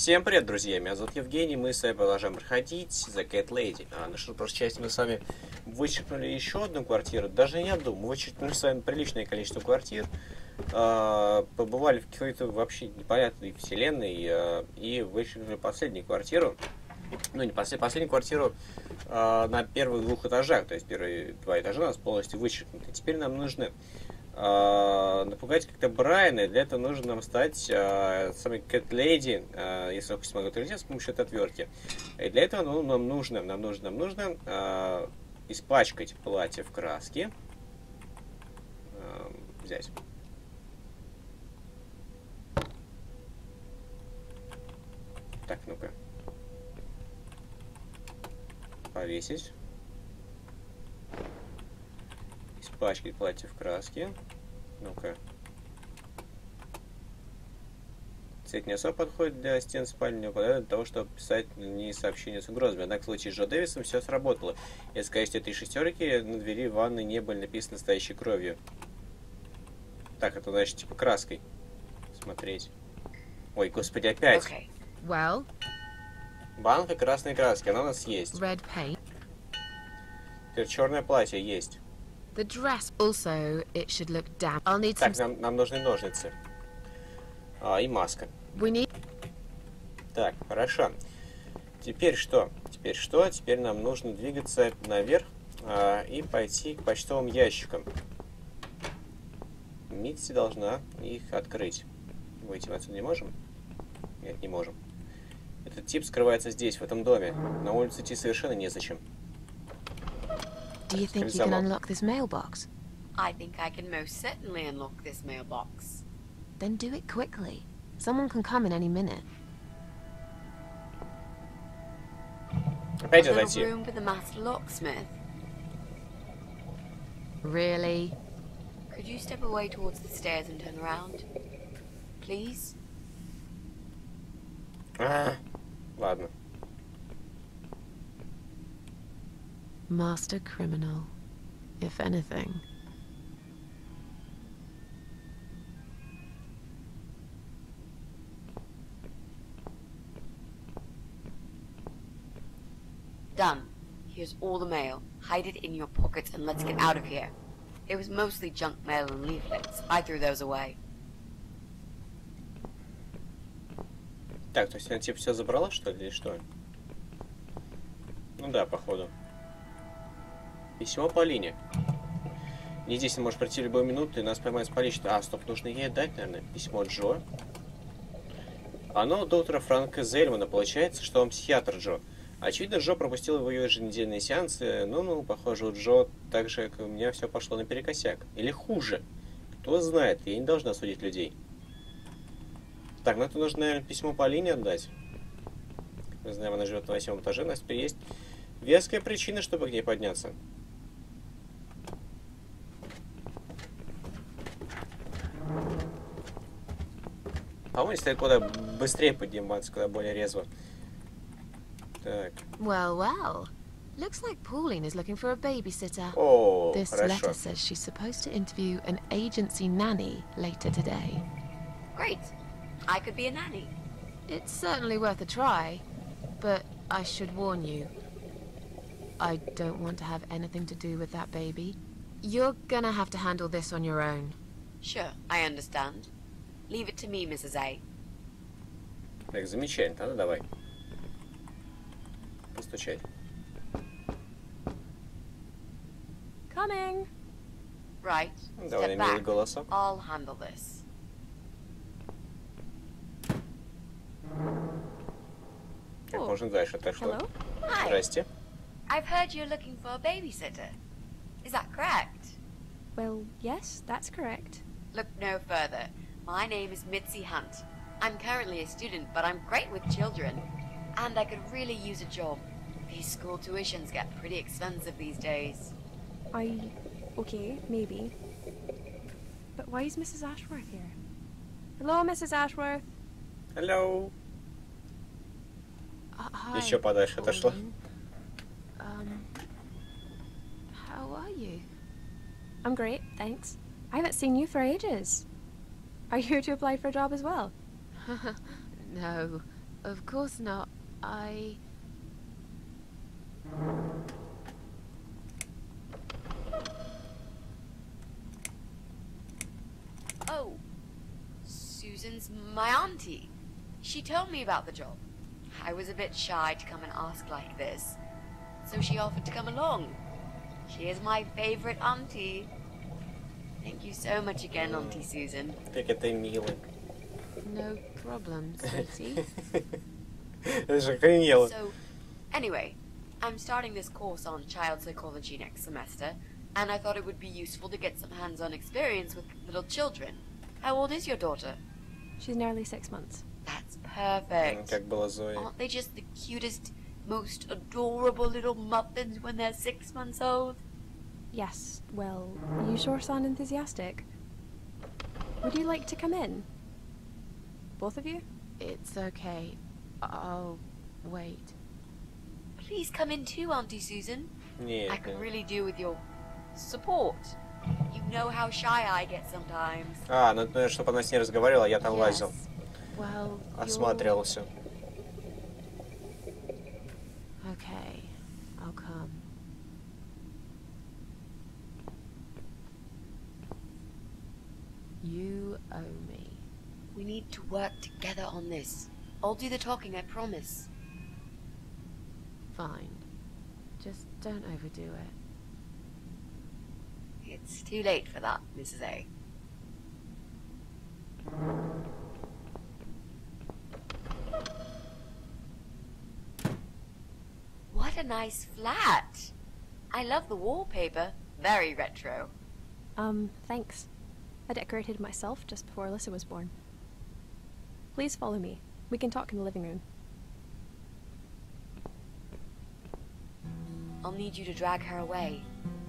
Всем привет, друзья! Меня зовут Евгений, мы с вами продолжаем проходить The Cat Lady. Ну что, в прошлой части мы с вами вычеркнули еще одну квартиру, даже не одну, мы вычеркнули с вами приличное количество квартир, побывали в какой-то вообще непонятной вселенной и вычеркнули последнюю квартиру, ну не последнюю квартиру на первых двух этажах, то есть первые два этажа у нас полностью вычеркнуты. Теперь нам нужно напугать как-то Брайана, и для этого нужно нам стать самой Cat Lady, если я смогу это сделать с помощью этой отвертки. И для этого нам нужно испачкать платье в краске. Взять. Так, ну-ка. Повесить. Испачкать платье в краске. Ну-ка. Цвет не особо подходит для стен спальни, но подойдет для того, чтобы писать не сообщения с угрозами. Однако в случае с Джо Дэвисом все сработало. Если сказать этой шестерки, на двери ванны не были написаны настоящей кровью. Так, это значит типа краской. Смотреть. Ой, господи, опять. Okay. Well, банка красной краски, она у нас есть. Red paint. Теперь черное платье есть. The dress also, it should look damp. I'll need Так, some... нам нужны ножницы. И маска. We need... Так, хорошо. Теперь что? Теперь нам нужно двигаться наверх и пойти к почтовым ящикам. Миссис должна их открыть. Выйти мы отсюда не можем? Нет, не можем. Этот тип скрывается здесь, в этом доме. На улицу идти совершенно незачем. Do you think you can unlock this mailbox? I think I can most certainly unlock this mailbox. Then do it quickly. Someone can come in any minute. Опять A же little зайти. room for the master locksmith. Really? Could you step away towards the stairs and turn around? Please? Ладно. Master criminal, if anything. Done. Here's all the mail. Hide it in your pockets and let's get out of here. It was mostly junk mail and leaflets. I threw those away. Так, то есть она типа все забрала, что ли, или что? Ну да, походу. Письмо Полине. Неизвестно, может прийти в любую минуту и нас поймать с полицией. Стоп, нужно ей отдать, наверное. Письмо Джо. Оно от доктора Франка Зельмана. Получается, что он психиатр Джо. Очевидно, Джо пропустил его еженедельные сеансы. Ну, похоже, у Джо так же, как и у меня, все пошло наперекосяк. Или хуже. Кто знает, я не должна судить людей. Так, ну это нужно, наверное, письмо Полине отдать. Мы знаем, она живет на 8 этаже. У нас теперь есть веская причина, чтобы к ней подняться. По-моему, если куда быстрее подниматься, куда более резво. Так. Well, well. Looks like Pauline is looking for a babysitter. О, This хорошо. letter says she's supposed to interview an agency nanny later today. Great. I could be a nanny. It's certainly worth a try, but I should warn you. I don't want to have anything to do with that baby. You're gonna have to handle this on your own. Sure, I understand. Leave it to me, Mrs. A. Так, замечательно. Тогда давай. Постучать. Coming. Right. Довольно Step милый back. голосок. I'll handle this. Как можно дальше? Так что... Hello? Hi. Здрасте. I've heard you're looking for a babysitter. Is that correct? Well, yes, that's correct. Look no further. My name is Mitzi Hunt. I'm currently a student, but I'm great with children. And I could really use a job. These school tuitions get pretty expensive these days. Okay, maybe. But why is Mrs. Ashworth here? Hello, Mrs. Ashworth. Hello. Hi, Еще подальше отошла. Pauline. How are you? I'm great, thanks. I haven't seen you for ages. Are you here to apply for a job as well? No, of course not. Oh, Susan's my auntie. She told me about the job. I was a bit shy to come and ask like this, so she offered to come along. She is my favorite auntie. Thank you so much again, Auntie Susan. Как это мило. No problem, sweetie. Это же охренело. So, anyway, I'm starting this course on child psychology next semester, and I thought it would be useful to get some hands-on experience with little children. How old is your daughter? She's nearly 6 months. That's perfect. Как была Зоя. Aren't they just the cutest, most adorable little muffins when they're 6 months old? Yes, well, you sure sound enthusiastic. Would you like to come in? Both of you? It's okay. I'll wait. Please come in too, Auntie Susan. Нет, I could нет. really do with your support. You know how shy I get sometimes. А, ну, чтобы она с ней разговаривала, я там лазил. Yes. Well, Осматривался. Okay, I'll come. You owe me. We need to work together on this. I'll do the talking, I promise. Fine. Just don't overdo it. It's too late for that, Mrs. A. What a nice flat! I love the wallpaper. Very retro. Thanks. I decorated myself just before Alyssa was born. Please follow me. We can talk in the living room. I'll need you to drag her away.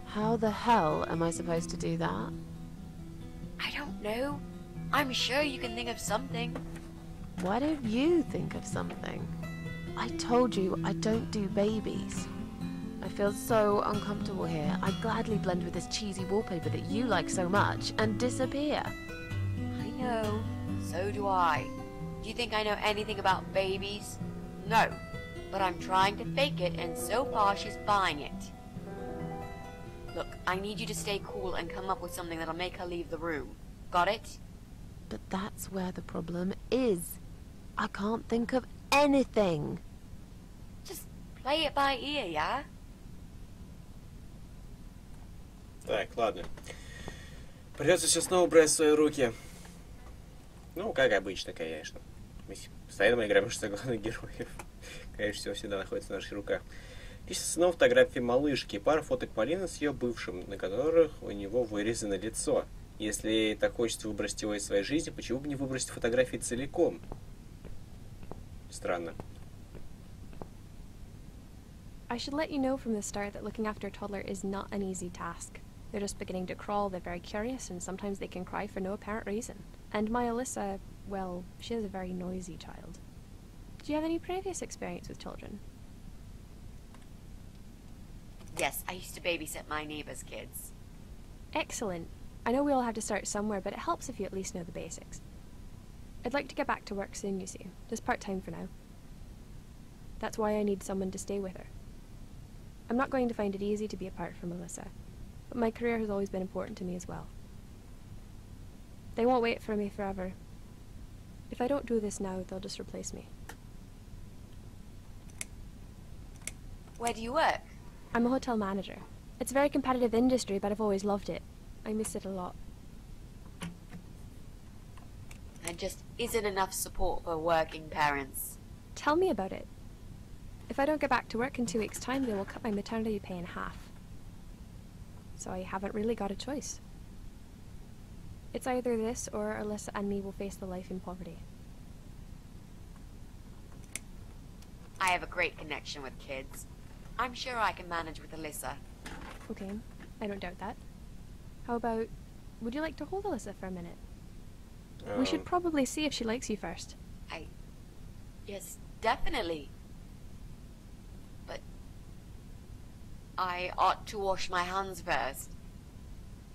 How the hell am I supposed to do that? I don't know. I'm sure you can think of something. Why don't you think of something? I told you I don't do babies. I feel so uncomfortable here. I'd gladly blend with this cheesy wallpaper that you like so much and disappear. I know. So do I. Do you think I know anything about babies? No. But I'm trying to fake it, and so far she's buying it. Look, I need you to stay cool and come up with something that'll make her leave the room. Got it? But that's where the problem is. I can't think of anything. Just play it by ear, yeah? Так, ладно. Придется все снова брать в свои руки. Ну, как обычно, конечно. Мы постоянно играем в главных героев. Конечно, все всегда находится в наших руках. Пишет снова фотографии малышки, пара фоток Полины с ее бывшим, на которых у него вырезано лицо. Если так хочется выбросить его из своей жизни, почему бы не выбросить фотографии целиком? Странно. I should let you know from the start that looking after a toddler is not an easy task. They're just beginning to crawl, they're very curious, and sometimes they can cry for no apparent reason. And my Alyssa, well, she is a very noisy child. Did you have any previous experience with children? Yes, I used to babysit my neighbor's kids. Excellent. I know we all have to start somewhere, but it helps if you at least know the basics. I'd like to get back to work soon, you see. Just part-time for now. That's why I need someone to stay with her. I'm not going to find it easy to be apart from Alyssa, but my career has always been important to me as well. They won't wait for me forever. If I don't do this now, they'll just replace me. Where do you work? I'm a hotel manager. It's a very competitive industry, but I've always loved it. I miss it a lot. There just isn't enough support for working parents. Tell me about it. If I don't get back to work in 2 weeks' time, they will cut my maternity pay in half. So I haven't really got a choice. It's either this or Alyssa and me will face the life in poverty. I have a great connection with kids. I'm sure I can manage with Alyssa. Okay, I don't doubt that. How about, would you like to hold Alyssa for a minute? We should probably see if she likes you first. Yes, definitely. But I ought to wash my hands first.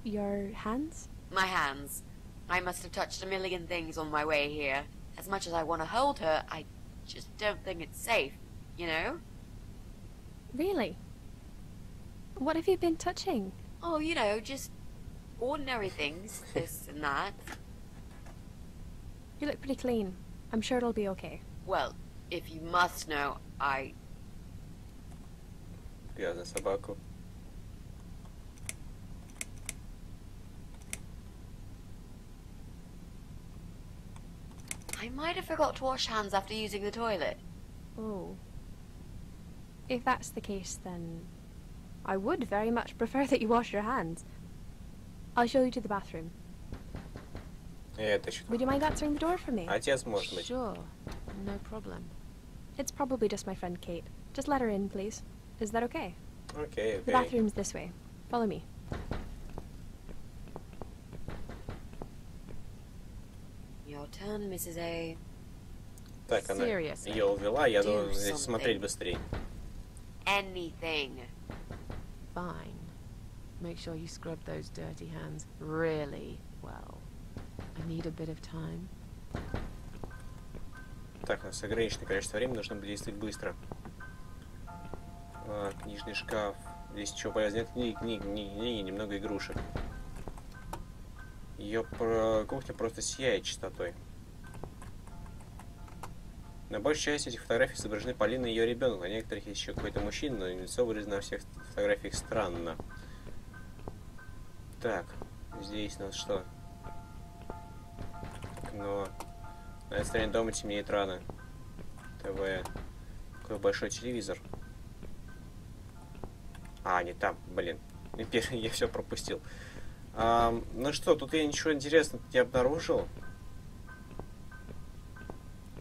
Your hands? My hands. I must have touched a million things on my way here. As much as I want to hold her, I just don't think it's safe, you know? Really? What have you been touching? Oh, you know, just ordinary things, this and that. You look pretty clean. I'm sure it'll be okay. Well, if you must know, I... Грязная собаку. I might have forgot to wash hands after using the toilet. Oh. If that's the case, then I would very much prefer that you wash your hands. I'll show you to the bathroom. Это еще. Would you mind answering the door for me? Отец, может быть. Sure, no problem. It's probably just my friend Kate. Just let her in, please. Is that okay? Окей, The окей. bathroom's this way. Follow me. Your turn, Mrs. A. Так, она Seriously. ее увела, я Do должен здесь something. смотреть быстрее. Anything. Fine. Make sure you scrub those dirty hands really well. I need a bit of time. Так, у нас ограниченное количество времени, нужно действовать быстро. Книжный шкаф. Здесь ничего полезного нет, книги, немного игрушек. Ее кухня просто сияет чистотой. На большей части этих фотографий изображены Полина и ее ребенок. На некоторых есть еще какой-то мужчина, но лицо выражено на всех фотографиях странно. Так, здесь у нас что? Окно. На этой стороне дома темнеет рано. ТВ. Какой большой телевизор. А, не там, блин. Я все пропустил. Ну что, тут я ничего интересного не обнаружил.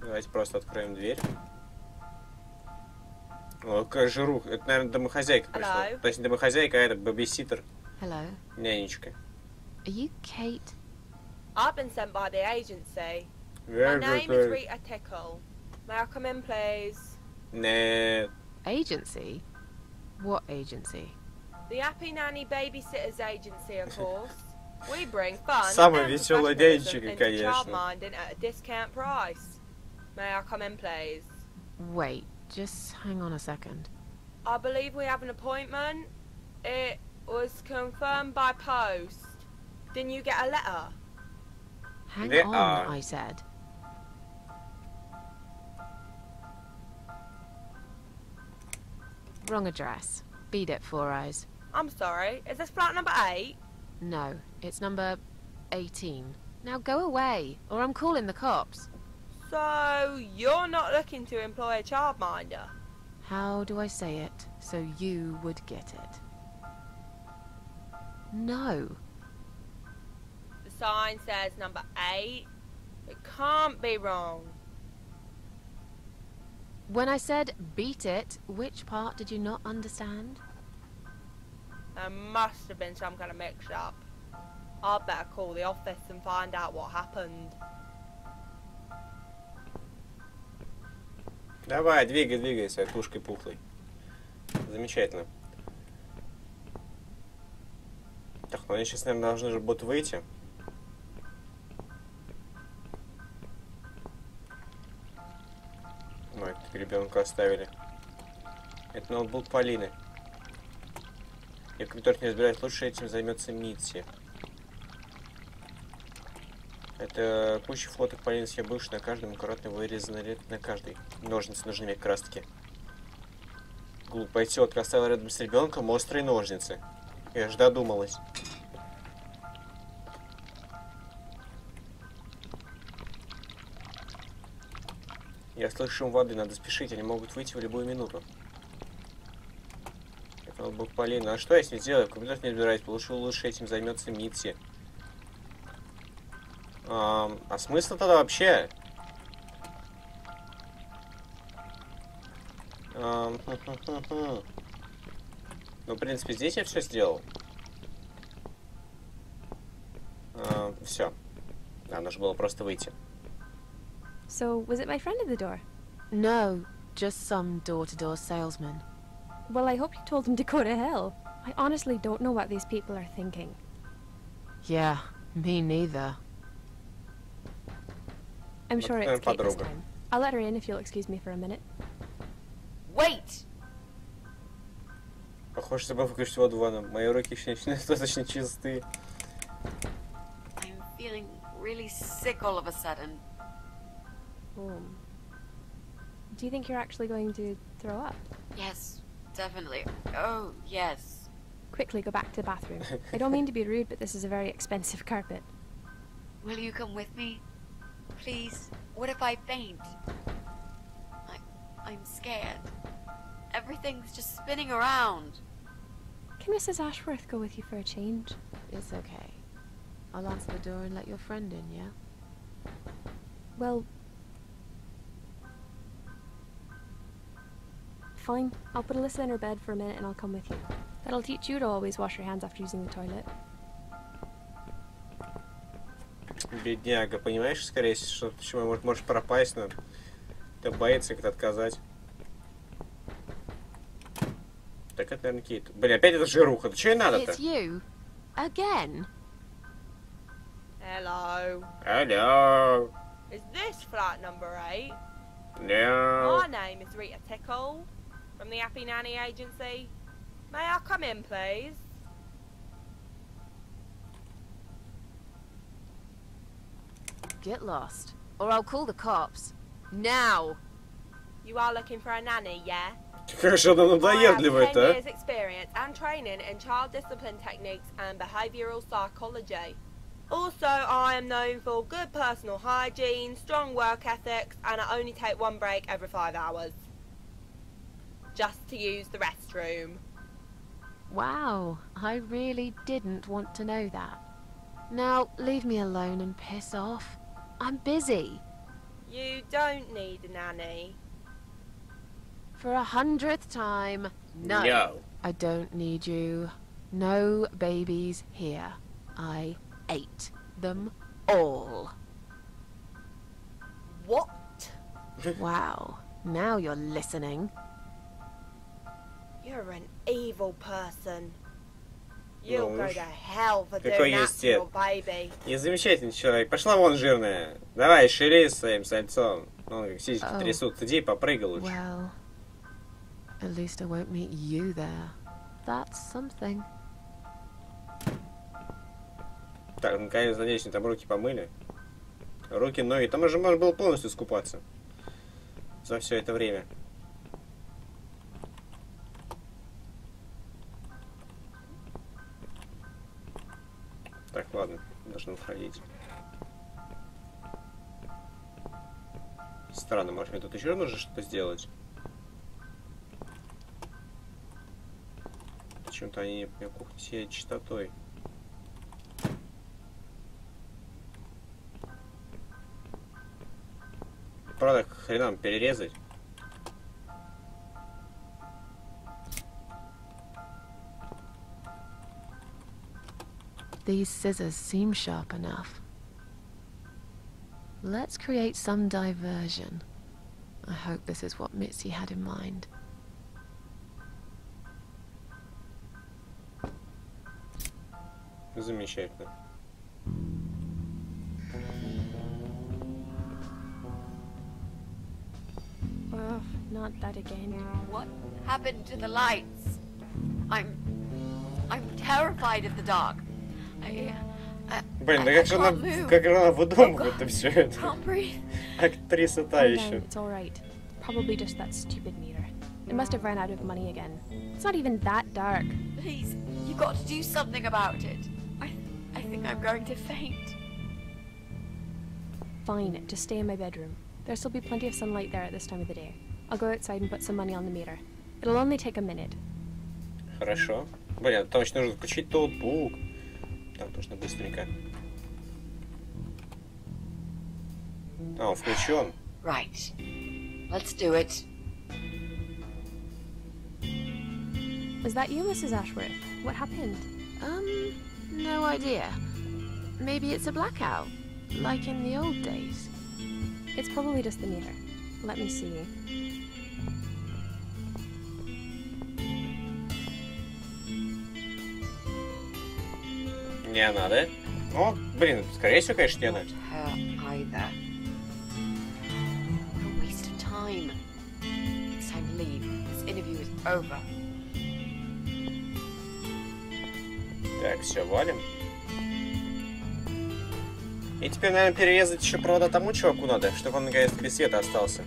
Давайте просто откроем дверь. О, какая же рух. Это, наверное, домохозяйка пришла. Hello. То есть не домохозяйка, а это бэбиситер. Hello. Нянечка. Are you Kate? I've been sent by the agency. My Very name good. is Rita Tickle. May I come in, please? Нет. Agency? What agency? The Happy Nanny Babysitters Agency, of course. We bring fun Самая and веселая professionalism нянечка, into конечно. childminding at a discount price. May I come in, please? Wait, just hang on a second. I believe we have an appointment. It was confirmed by post. Didn't you get a letter? Hang There on, are. I said. Wrong address. Beat it, Four Eyes. I'm sorry. Is this flat number 8? No, it's number 18. Now go away, or I'm calling the cops. So, you're not looking to employ a childminder? How do I say it so you would get it? No. The sign says number 8. It can't be wrong. When I said beat it, which part did you not understand? There must have been some kind of mix-up. I'd better call the office and find out what happened. Давай, двигай своей тушкой пухлой. Замечательно. Так, ну они сейчас, наверное, должны же будут выйти. Ой, ребенка оставили. Это ноутбук Полины. Я в компьютерах не разбираюсь, лучше этим займется Митси. Это куча фоток Полины с ее бывшей, на каждом аккуратно вырезаны на каждой. Ножницы нужны мне как раз таки. Глупая тетка оставила рядом с ребенком острые ножницы. Я ж додумалась. Я слышу шум воды, надо спешить, они могут выйти в любую минуту. Это ноутбук Полина. А что я с ней сделаю? В компьютер не разбираюсь, лучше этим займется Митси. А смысл тогда вообще? Ну, в принципе, здесь я все сделал. Все. Да, нужно было просто выйти. So, was it my friend at the door? No, just some door-to-door salesman. Well, I hope you told him to go to hell. I honestly don't know what these people are thinking. Yeah, me neither. I'm sure Вот it's твоя Kate this подруга. time. I'll let her in if you'll excuse me for a minute. Wait! Похоже, забыл выключить воду в ванну. Мои руки еще достаточно чистые. I'm feeling really sick all of a sudden. Oh. Do you think you're actually going to throw up? Yes, definitely. Oh, yes. Quickly go back to the bathroom. I don't mean to be rude, but this is a very expensive carpet. Will you come with me? Please? What if I faint? I'm scared. Everything's just spinning around. Can Mrs. Ashworth go with you for a change? It's okay. I'll answer the door and let your friend in, yeah? Well... Fine. I'll put Alyssa in her bed for a minute and I'll come with you. That'll teach you to always wash your hands after using the toilet. Бедняга, понимаешь, скорее всего, почему можешь пропасть, но ты боится как-то отказать. Так это, наверное, Кейт. Блин, опять это жируха. Да что ей надо-то? It's you. Again. Hello. Hello. Is this flat number 8? No. My name is Rita Tickle from the Happy Nanny Agency. May I come in, please? Get lost, or I'll call the cops. Now. You are looking for a nanny, yeah? Как же она I have 10 надоедливая-то, years experience and training in child discipline techniques and behavioural psychology. Also, I am known for good personal hygiene, strong work ethics, and I only take one break every 5 hours. Just to use the restroom. Wow, I really didn't want to know that. Now, leave me alone and piss off. I'm busy. You don't need a nanny. For 100th time, no. No. I don't need you. No babies here. I ate them all. What? Wow, now you're listening. You're an evil person. You'll Ну go уж. to hell for Какой doing that есть to your дед. baby. Незамечательный человек. Пошла вон, жирная. Давай, шевелись своим сальцом. Ну, как сиськи Oh. трясут. Иди, попрыгай лучше. Well, at least I won't meet you there. That's something. Так, наконец, надеюсь, они там руки помыли. Руки, ноги. Там уже можно было полностью искупаться. За все это время. Так, ладно. Должны уходить. Странно, может мне тут еще нужно что-то сделать? Почему-то они на кухне сеют чистотой. Правда, хренам перерезать. These scissors seem sharp enough. Let's create some diversion. I hope this is what Mitzi had in mind. Замечательно. Oh, not that again. What happened to the lights? I'm terrified of the dark. Блин, да I как же can't она, move. как же она выдумывает-то все это? Can't breathe. Актриса та Calm down, еще. it's alright. Probably just that stupid meter. It must have run out of money again. It's not even that dark. Please, you got to do something about it. I think I'm going to faint. Fine, just stay in my bedroom. There'll still be plenty of sunlight there at this time of the day. I'll go outside and put some money on the meter. It'll only take a minute. Хорошо. Блин, там еще нужно включить ноутбук. Там нужно быстренько. А, он включен. Right. Let's do it. Is that you, Mrs. Ashworth? What happened? No idea. Maybe it's a blackout, like in the old days. It's probably just the meter. Let me see. Не она, да? О, блин, скорее всего, конечно, не она. Not her either. Can we time. It's time to leave. This interview is over. Так, все, валим. И теперь, наверное, перерезать еще провода тому чуваку надо, чтобы он наконец-то без света остался.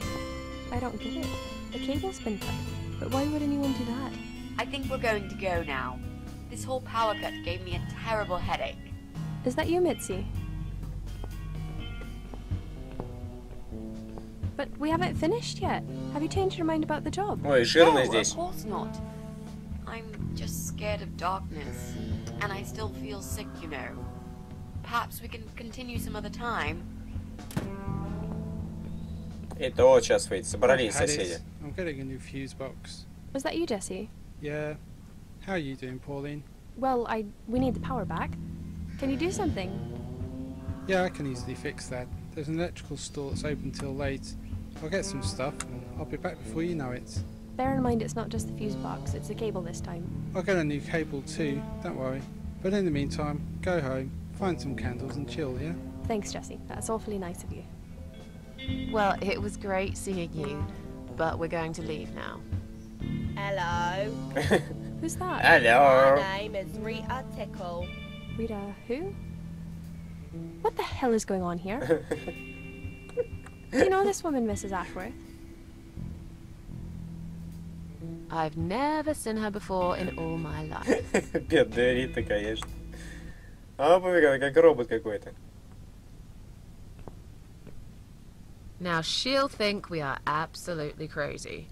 I don't get it. The cable's been cut. But why would anyone do that? I think we're going to go now. This whole power cut gave me a terrible headache. Is that you, Mitzi? But we haven't finished yet. Have you changed your mind about the job? Ой, жирно No, здесь. of course not. I'm just scared of darkness. And I still feel sick, you know. Perhaps we can continue some other time. Это вот сейчас выйдет. Собрались Had it. соседи. I'm getting a new fuse box. Was that you, Jesse? Yeah. How are you doing, Pauline? Well, we need the power back. Can you do something? Yeah, I can easily fix that. There's an electrical store that's open till late. I'll get some stuff and I'll be back before you know it. Bear in mind it's not just the fuse box, it's the cable this time. I'll get a new cable too, don't worry. But in the meantime, go home, find some candles and chill, yeah? Thanks, Jesse. That's awfully nice of you. Well, it was great seeing you, but we're going to leave now. Hello. Who's that? Hello. My name is Rita Tickle. Rita, who? What the hell is going on here? Do you know this woman, Mrs. Ashworth? I've never seen her before in all my life. Бедная Рита, конечно. А, помогай, как робот какой-то. Now she'll think we are absolutely crazy.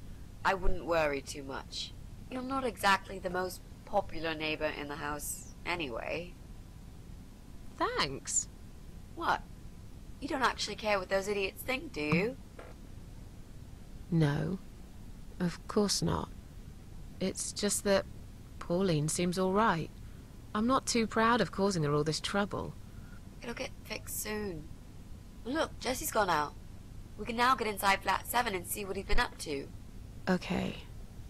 I wouldn't worry too much. You're not exactly the most popular neighbor in the house anyway. Thanks. What? You don't actually care what those idiots think, do you? No, of course not. It's just that Pauline seems all right. I'm not too proud of causing her all this trouble. It'll get fixed soon. Look, Jesse's gone out. We can now get inside flat 7 and see what he's been up to. Okay,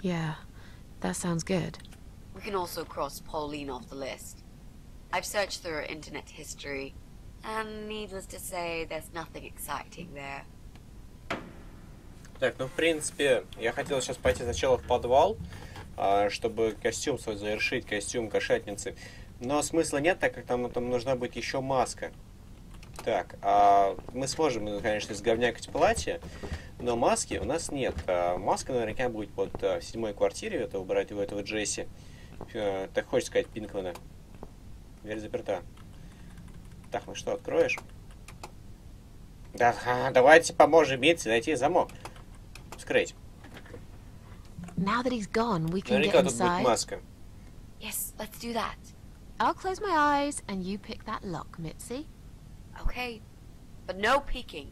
yeah, that sounds good. We can also cross Pauline off the list. I've searched through her internet history, and needless to say, there's nothing exciting there. Так, ну, в принципе, я хотел сейчас пойти сначала в подвал, чтобы костюм свой завершить, костюм кошатницы. Но смысла нет, так как там нужна будет еще маска. Так, мы сможем, конечно, изговнякать платье, но маски у нас нет. Маска наверняка будет вот в 7-й квартире этого брать у этого Джесси. Так хочешь сказать, Пинклана. Дверь заперта. Так, ну что, откроешь? Да, давайте поможем Митси найти замок. Вскрыть. Now that he's gone, we can get Наверняка тут будет inside. маска. Yes, let's do that. I'll close my eyes and you pick that lock, Mitzi. Okay, but no peeking.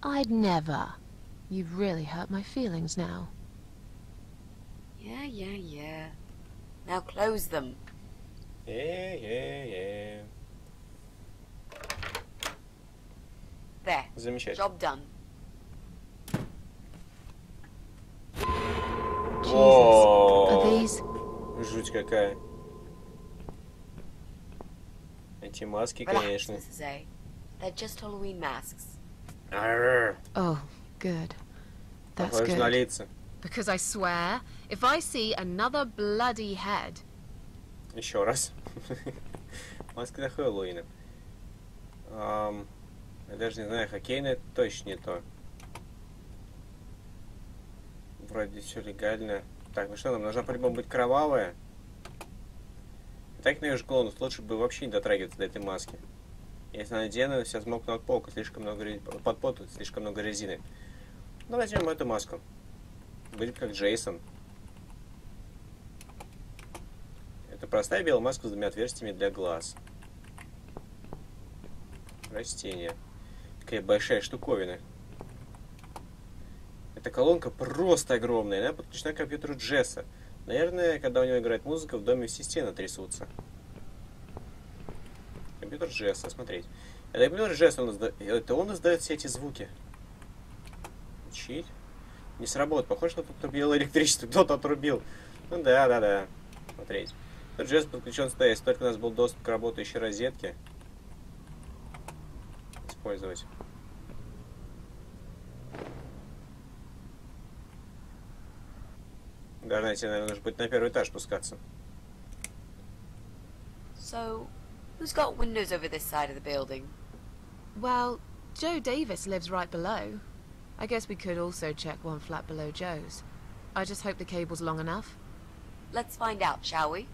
I'd never. You've really hurt my feelings now. Yeah. Now close them. There. Замечательно. Job done. Jesus, are these... Жуть какая. Эти маски, Relax, конечно. Mrs. A. They're just Halloween masks. Арррр. Oh, good. That's Похоже на good. лица. Because I swear, if I see another bloody head... Еще раз. Маска до Хэллоуина. Я даже не знаю, хоккейная это точно не то. Вроде все легально. Так, ну что, нам должна по-любому быть кровавая. Так на ее склонность, лучше бы вообще не дотрагиваться до этой маски. Если надену, сейчас мокну от пола, слишком много под поту, слишком много резины. Ну, возьмем эту маску. Будет как Джейсон. Это простая белая маска с 2 отверстиями для глаз. Растение. Какая большая штуковина. Эта колонка просто огромная. Она подключена к компьютеру Джесса. Наверное, когда у него играет музыка, в доме все стены трясутся. Компьютер Джесса, смотреть. Это компьютер Джесса, это он издает все эти звуки. Учить. Не сработает. Похоже, что тут отрубило электричество. Кто-то отрубил. Ну да. Смотреть. Джесс подключен сюда. Если только у нас был доступ к работающей розетке. Использовать. Даже, знаете, наверное, нужно будет на первый этаж спускаться. So, who's got windows over this side of the building? Well, Joe Davis lives right below. I guess we could also check one flat below Joe's. I just hope the cable's long enough. Let's find out, shall we?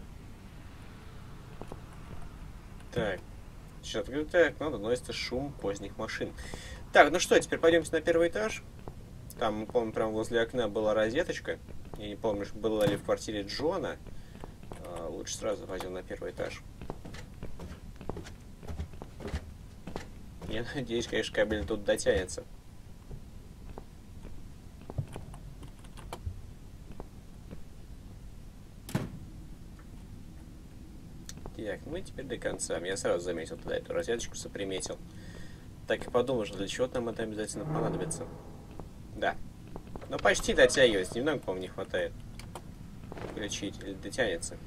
Так. Сейчас открытое окно, доносится шум поздних машин. Так, ну что, теперь пойдемте на первый этаж. Там, помню, прямо возле окна была розеточка. Я не помню, была ли в квартире Джона. Лучше сразу пойдем на первый этаж. Я надеюсь, конечно, кабель тут дотянется. Так, ну и теперь до конца. Я сразу заметил туда эту розеточку, заприметил. Так и подумал, что для чего нам это обязательно понадобится. Да. Но почти дотягивается. Немного, по-моему, не хватает. Включить. Или дотянется.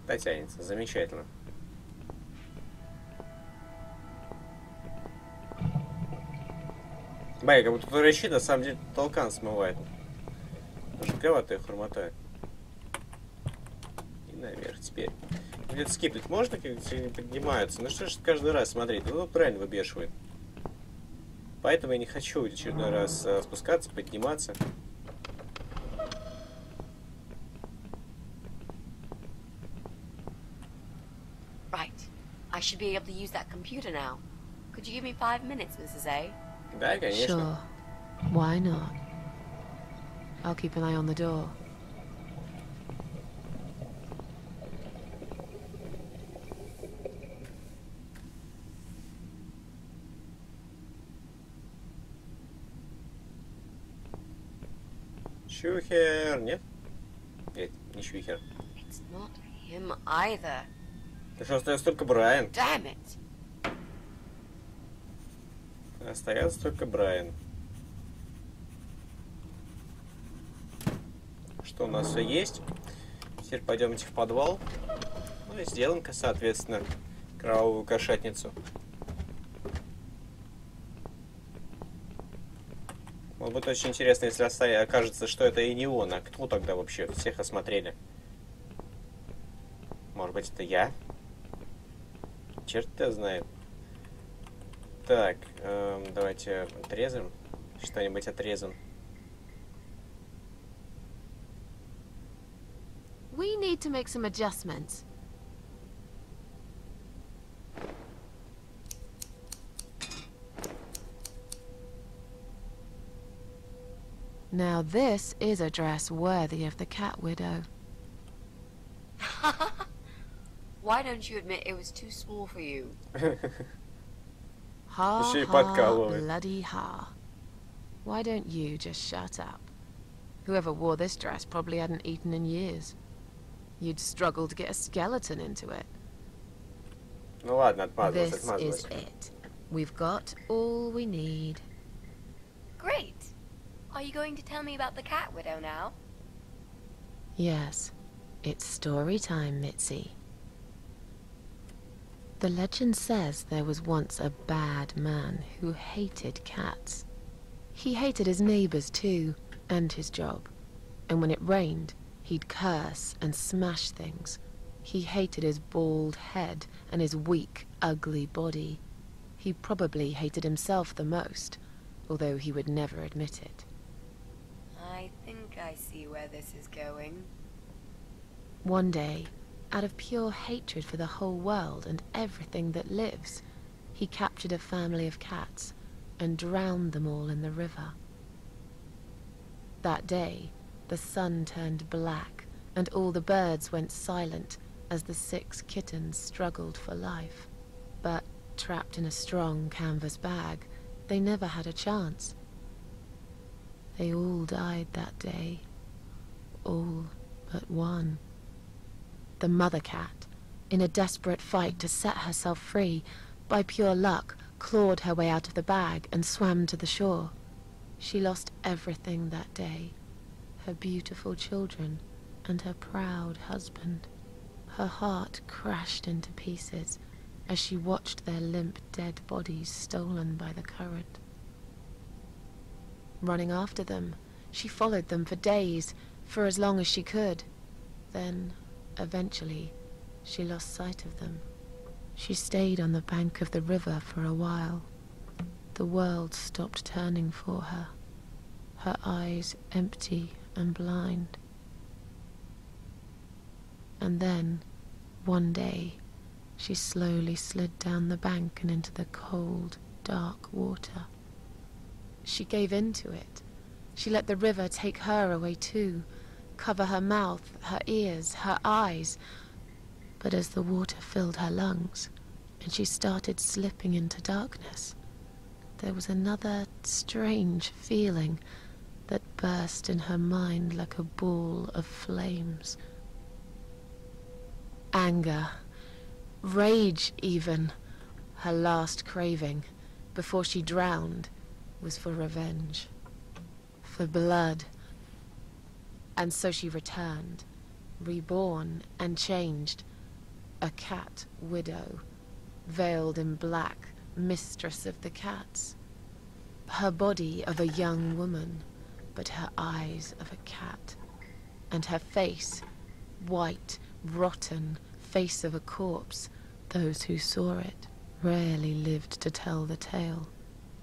Дотянется. Замечательно. Бай, как будто тут рычит, на самом деле толкан смывает. Жутковатая хромота. И наверх теперь. Где-то скипнуть можно, как не поднимаются? Ну что ж каждый раз смотреть? Ну правильно выбешивает. Поэтому я не хочу в очередной раз спускаться, подниматься. Right. I should be able to use that computer now. Could you give me 5 minutes, Mrs. A? Да, конечно. Sure. Why not? I'll keep an eye on the door. Шухер, нет? Нет, не Шухер. It's not him either. Да что, остается только Брайан. Damn it! Остается только Брайан. Что у нас все есть? Теперь пойдемте в подвал. Ну и сделаем-ка, соответственно, кровавую кошатницу. Вот будет очень интересно, если окажется, что это и не он, а кто тогда вообще всех осмотрели? Может быть, это я? Черт-то знает. Так, давайте отрезаем. Что-нибудь отрезаем. We need to make some adjustments. Now this is a dress worthy of the cat widow. Why don't you admit it was too small for you? Ha Еще и ha, подкалывает. bloody ha. Why don't you just shut up? Whoever wore this dress probably hadn't eaten in years. You'd struggle to get a skeleton into it. Ну ладно, отмазалась, This отмазалась. is it. We've got all we need. Great. Are you going to tell me about the cat widow now? Yes, it's story time, Mitzi. The legend says there was once a bad man who hated cats. He hated his neighbors too, and his job. And when it rained, he'd curse and smash things. He hated his bald head and his weak, ugly body. He probably hated himself the most, although he would never admit it. I think I see where this is going. One day, out of pure hatred for the whole world and everything that lives, he captured a family of cats and drowned them all in the river. That day, the sun turned black and all the birds went silent as the 6 kittens struggled for life. But, trapped in a strong canvas bag, they never had a chance. They all died that day. All but one. The mother cat, in a desperate fight to set herself free, by pure luck, clawed her way out of the bag and swam to the shore. She lost everything that day. Her beautiful children and her proud husband. Her heart crashed into pieces as she watched their limp dead bodies stolen by the current. Running after them, She followed them for days, for as long as she could. Then, eventually, she lost sight of them. She stayed on the bank of the river for a while. The world stopped turning for her, her eyes empty and blind. And then, one day, she slowly slid down the bank and into the cold, dark water. She gave in to it. She let the river take her away too, cover her mouth, her ears, her eyes. But as the water filled her lungs, and she started slipping into darkness, there was another strange feeling that burst in her mind like a ball of flames. Anger, rage even. Her last craving, before she drowned, was for revenge, for blood. And so she returned, reborn and changed, a cat widow, veiled in black, mistress of the cats. Her body of a young woman, but her eyes of a cat, and her face, white, rotten, face of a corpse. Those who saw it rarely lived to tell the tale.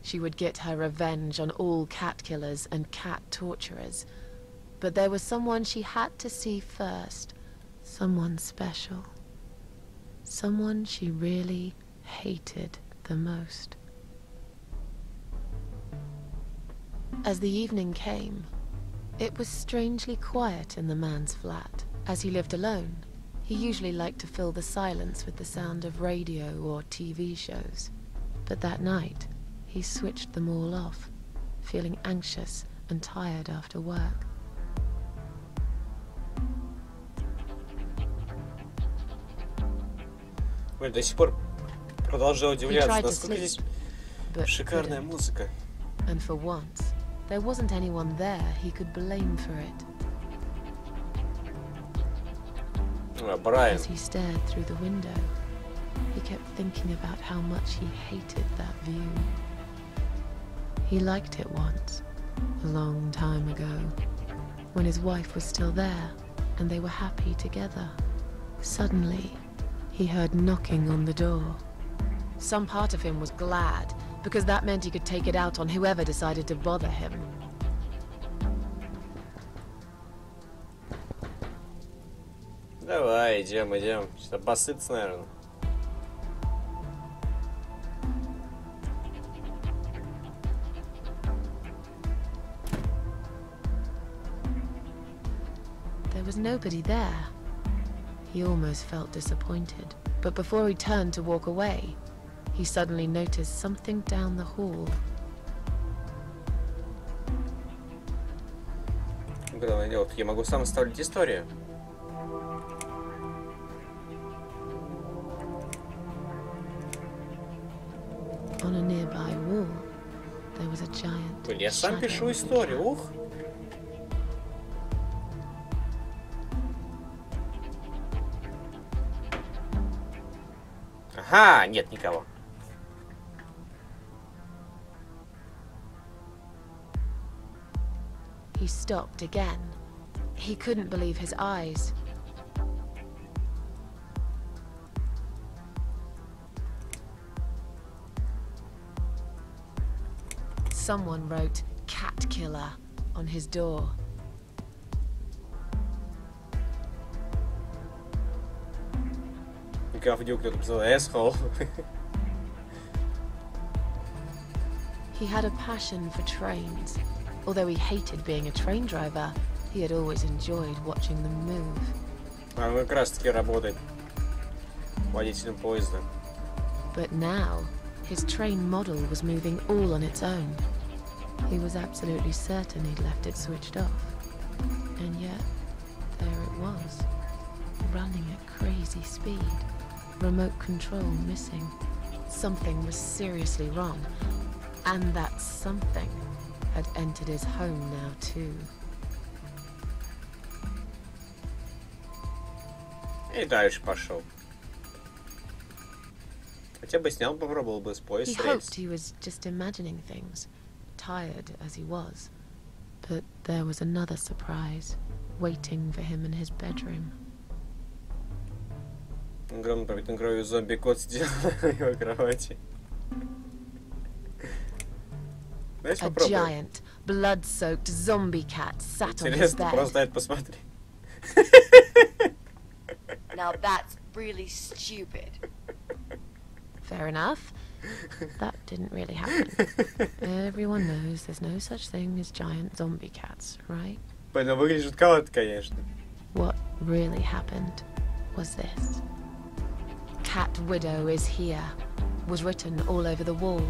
She would get her revenge on all cat killers and cat torturers. But there was someone she had to see first, someone special, someone she really hated the most. As the evening came, it was strangely quiet in the man's flat. As he lived alone, he usually liked to fill the silence with the sound of radio or TV shows. But that night, he switched them all off, feeling anxious and tired after work. Блин, до сих пор продолжаю удивляться, насколько здесь шикарная музыка. And for once, there wasn't anyone there he could blame for it. Брайан. As he stared through the window, he kept thinking about how much he hated that view. He liked it once, a long time ago, when his wife was still there and they were happy together. Suddenly, he heard knocking on the door. Some part of him was glad, because that meant he could take it out on whoever decided to bother him. Давай, идем. Что-то обоссыться, наверное. There was nobody there. He almost felt disappointed, but before he turned to walk away, he suddenly noticed something down the hall. Главное дело, я могу сам оставлять историю. On a nearby wall, there was a giant Блин, я сам shadow пишу историю, ух! Ага, нет никого. He stopped again. He couldn't believe his eyes. Someone wrote "cat killer" on his door. Говнюк, кто-то писал asshole. He had a passion for trains. Although he hated being a train driver, he had always enjoyed watching them move. Он как раз таки работает водителем поезда. But now, his train model was moving all on its own. He was absolutely certain he'd left it switched off. And yet, there it was, running at crazy speed. Remote control missing. Something was seriously wrong. And that something had entered his home now too. И дальше пошел. Хотя бы снял, попробовал бы с поезда. He hoped he was just imagining things, tired as he was. But there was another surprise waiting for him in his bedroom. Огромный пропитанный кровью зомби-кот сидел на его кровати. Знаешь, A попробуй. giant, blood-soaked zombie cat sat on his Интересно, просто bed. это посмотри. Now that's really stupid. Fair enough. That didn't really happen. Everyone knows there's no such thing as giant zombie cats, right? Блин, выглядит жутковато, конечно. What really happened was this. Cat Widow is here was written all over the wall.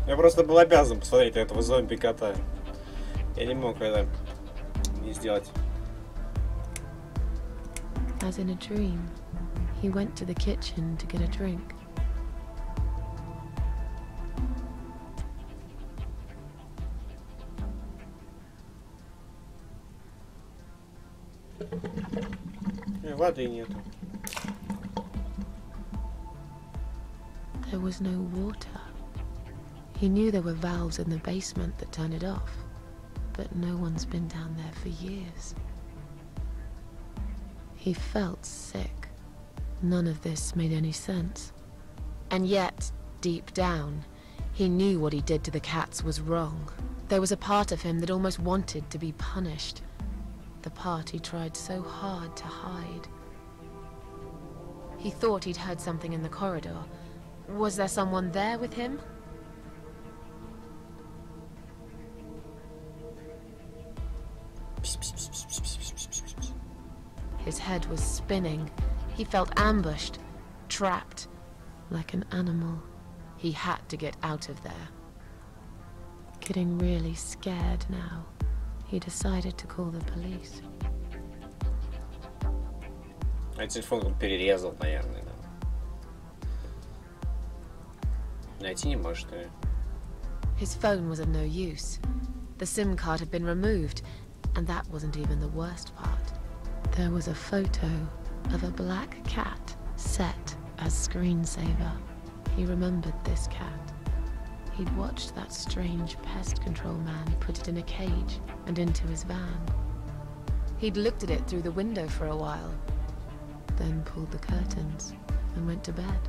Я просто был обязан посмотреть на этого зомби-кота. Я не мог это не сделать. As in a dream, he went to the kitchen to get a drink. Воды нету. There was no water. He knew there were valves in the basement that turned it off, but no one's been down there for years. He felt sick. None of this made any sense. And yet, deep down, he knew what he did to the cats was wrong. There was a part of him that almost wanted to be punished. The part he tried so hard to hide. He thought he'd heard something in the corridor. Was there someone there with him? His head was spinning. He felt ambushed, trapped, like an animal. He had to get out of there. Getting really scared now, he decided to call the police. А телефон он перерезал, наверное. Да. Найти не может, что ли? His phone was of no use. The SIM card had been removed, and that wasn't even the worst part. There was a photo of a black cat set as screensaver. He remembered this cat. He'd watched that strange pest control man put it in a cage and into his van. He'd looked at it through the window for a while, then pulled the curtains and went to bed.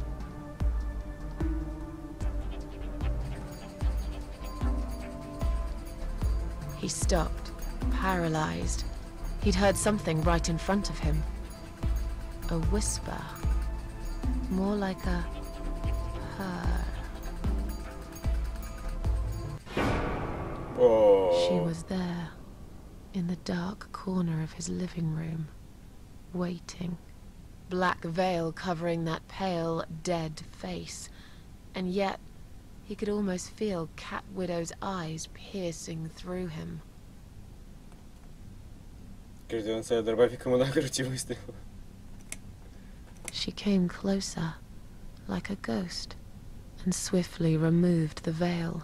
He stopped, paralyzed. He'd heard something right in front of him. A whisper. More like a purr. Oh. She was there, in the dark corner of his living room, waiting. Black veil covering that pale, dead face. And yet, he could almost feel Cat Widow's eyes piercing through him. She came closer, like a ghost, and swiftly removed the veil.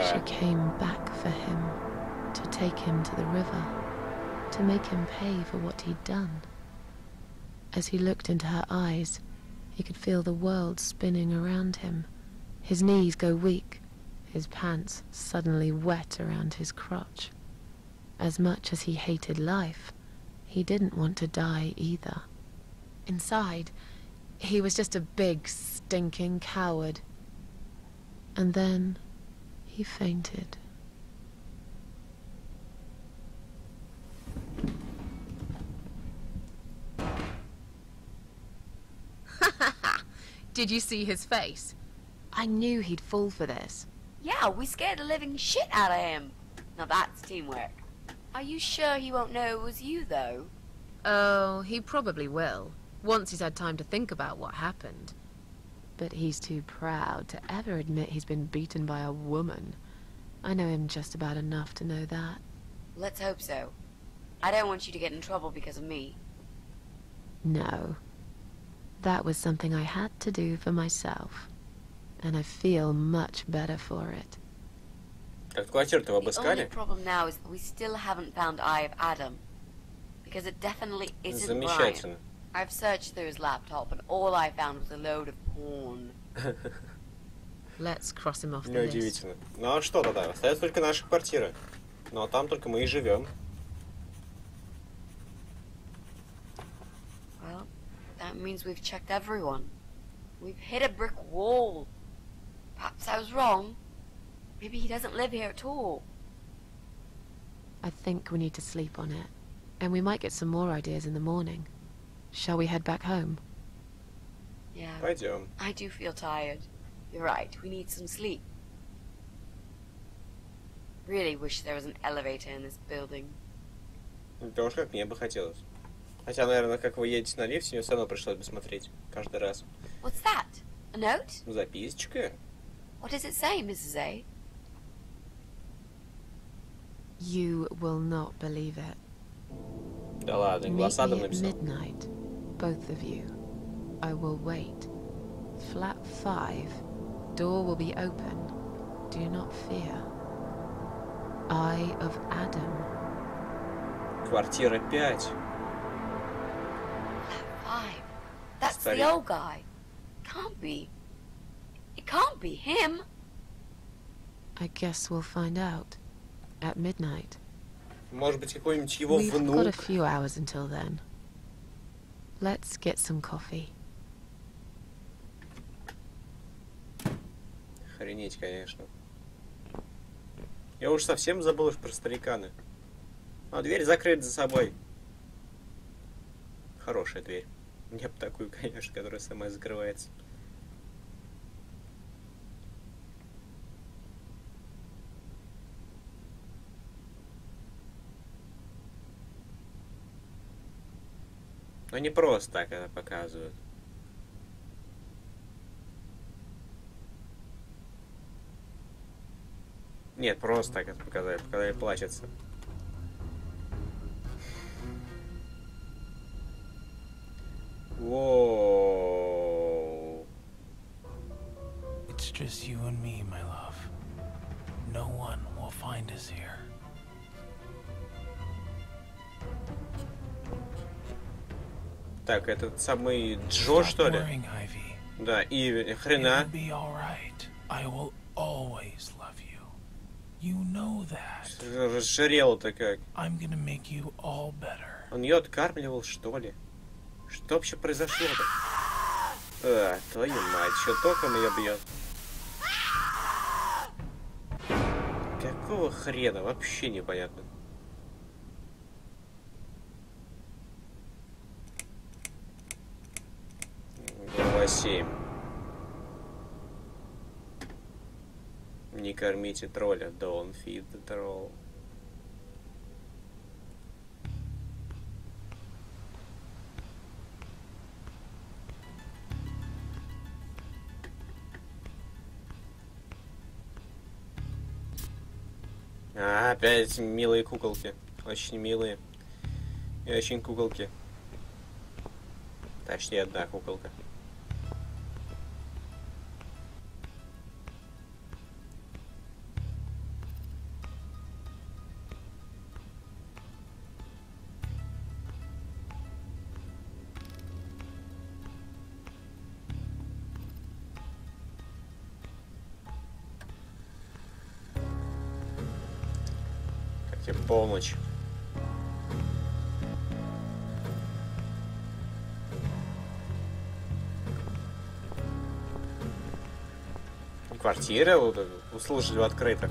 She came back for him, to take him to the river, to make him pay for what he'd done. As he looked into her eyes, he could feel the world spinning around him, his knees go weak, his pants suddenly wet around his crotch. As much as he hated life, he didn't want to die either. Inside, he was just a big, stinking coward. And then he fainted. Did you see his face? I knew he'd fall for this. Yeah, we scared the living shit out of him. Now that's teamwork. Are you sure he won't know it was you, though? Oh, he probably will, once he's had time to think about what happened. But he's too proud to ever admit he's been beaten by a woman. I know him just about enough to know that. Let's hope so. I don't want you to get in trouble because of me. No. That was something I had to do for myself. and I feel much better for it. Как квартиру-то вы The only обыскали? problem now is that we still haven't found Eye of Adam. Because it definitely isn't Brian. Замечательно. I've searched through his laptop and all I found was a load of porn. Let's cross him off the list. Неудивительно. Ну а что тогда? Остается только наша квартира. Ну а там только мы и живем. Well, that means we've checked everyone. We've hit a brick wall. Perhaps I was wrong. Maybe he doesn't live here at all. I think we need to sleep on it. And we might get some more ideas in the morning. Shall we head back home? Yeah, Пойдем. I do feel tired. You're right, we need some sleep. Really wish there was an elevator in this building. Потому что как мне бы хотелось. Хотя, наверное, как вы едете на лифте, мне все равно пришлось бы смотреть. Каждый раз. What's that? A note? Записочка? What does it say, Mrs. A? You will not believe it. Да ладно, Meet глаз Адам me at написал. midnight, both of you. I will wait. Flat 5. Door will be open. Do not fear. Eye of Adam. Квартира 5. 5. That's Старик. the old guy. Can't be. It can't be him. I guess we'll find out. At midnight. Может быть, какой-нибудь его We've got a внук? few hours until then. Let's get some coffee. Охренеть, конечно. Я уж совсем забыл уж про стариканы. А дверь закрыта за собой. Хорошая дверь. Мне бы такую, конечно, которая сама закрывается. Но не просто так это показывают. Нет, просто так это показали. Показали плачется. Воу. It's just you and me, my love. No one will find us here. Так, этот самый Джо, что ли? Worrying, Ivy. Да, и It хрена. will be all right. I will always love you. You know that. Разжирел-то как. I'm gonna make you all better. Он ее откармливал, что ли? Что вообще произошло-то? А, твою мать, что током ее бьет? Какого хрена? Вообще непонятно. Глава 7. Не кормите тролля. Don't feed the troll. А, опять милые куколки. Очень милые. И очень куколки. Почти одна куколка. Как и полночь. Квартира услышали открыто.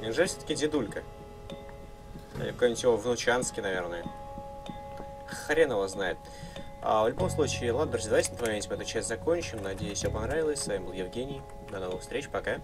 Неужели все-таки дедулька? Или какой-нибудь его внучанский, наверное. Хрен его знает. В любом случае, ладно, друзья, давайте на этом эту часть закончим. Надеюсь, все понравилось. С вами был Евгений. До новых встреч, пока.